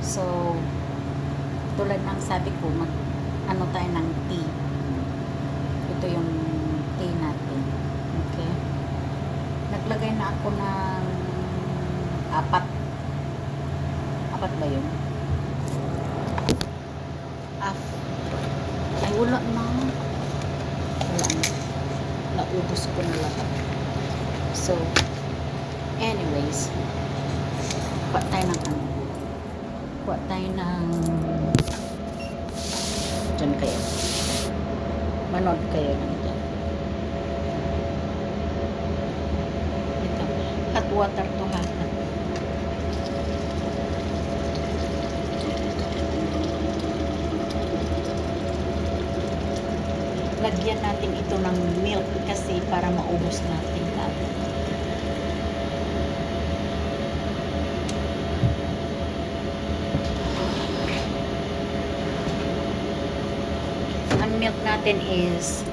So, tulad ng sabi ko, ano tayo ng tea. Ito yung tea natin. Okay? Naglagay na ako ng apat. Apat ba yun? Ay, wala na. Wala na. Naubos ko na lahat. So, anyways, kuha tayo ng ano. Kuha tayo ng dyan kayo. Manood kayo lang dyan. Ito. Hot water to ha. Lagyan natin ito ng milk kasi para maubos natin agad. Ang milk natin is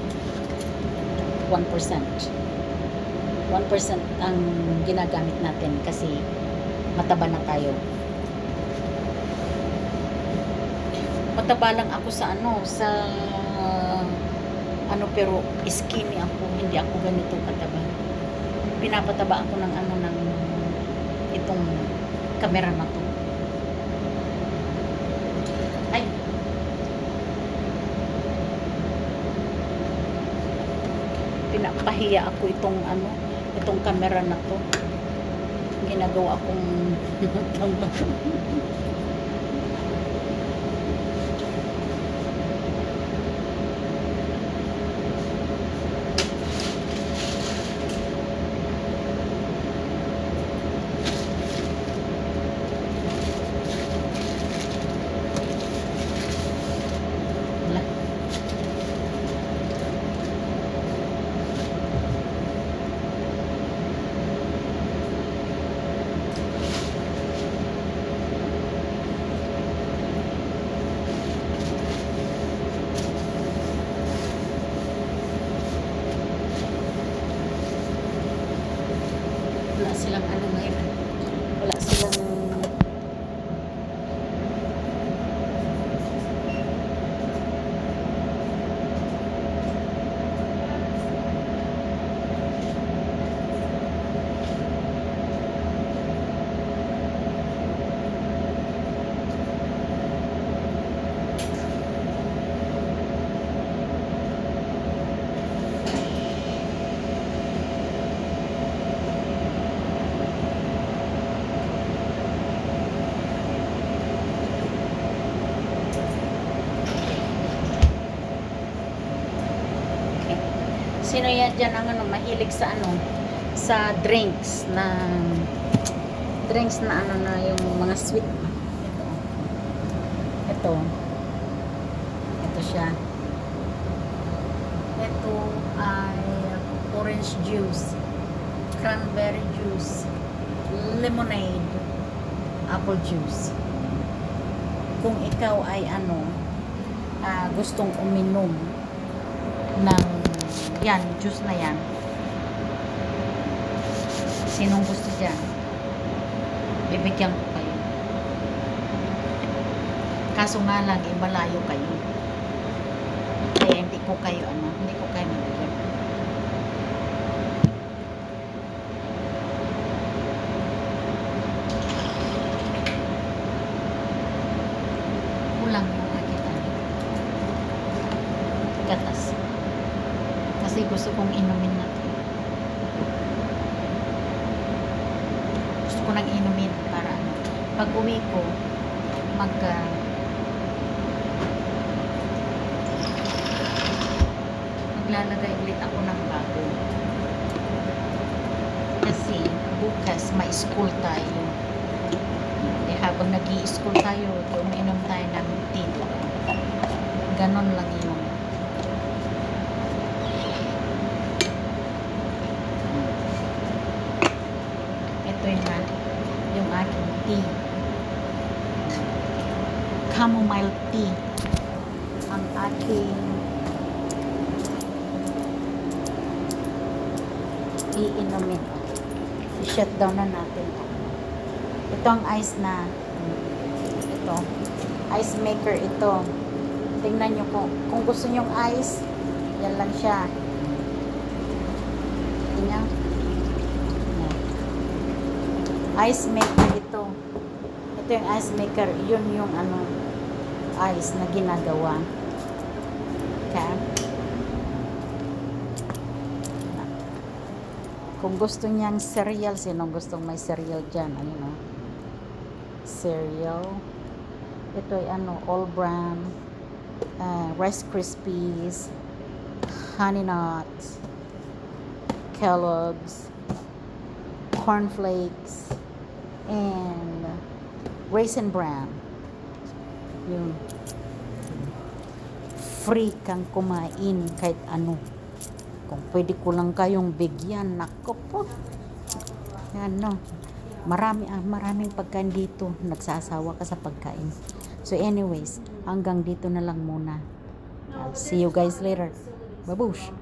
1%. 1% ang ginagamit natin kasi mataba na tayo. Mataba lang ako sa ano pero skinny ako, hindi ako ganito kataba. Pinapataba ako ng itong camera na to. Ay. Pinapahiya ako itong camera na to. Ginagawa akong wala silang ngayon. Wala silang sino yan dyan ang mahilig sa sa drinks na yung mga sweet. Ito siya. Ito ay orange juice, cranberry juice, lemonade, apple juice. Kung ikaw ay gustong uminom ng yan, juice na yan. Sinong gusto dyan? Bibigyan ko kayo. Kaso nga lang, malayo kayo. Kaya hindi ko kayo mabigyan. Kulang yung akin gatas. Kasi gusto kong inumin natin. Gusto ko nang inumin para pag uwi ko maglalagay ulit ako ng bago. Kasi bukas may school tayo. Habang nag-i-school tayo, uminom tayo ng tea. Ganon lang yun. Yung aking tea, chamomile tea, ang aking iinumin. I-shut down na natin. Ito ang ice na ito. Ice maker ito. Tingnan nyo kung gusto nyong ice, yan lang siya. Tingnan. Ice maker ito. Ito yung ice maker. Yun yung ice na ginagawa. Okay? Kung gusto niyang cereal, sinong gustong may cereal dyan? Ayun o. Cereal. Ito ay all bran, Rice Krispies, Honey Nuts, Kellogg's, Corn Flakes, and Raisin Bran. Yun. Free kang kumain kahit ano. Kung pwede ko lang kayong bigyan, nako po. Yan, no. Maraming pagkain dito. Nagsasawa ka sa pagkain. So anyways, hanggang dito na lang muna. I'll see you guys later. Babush!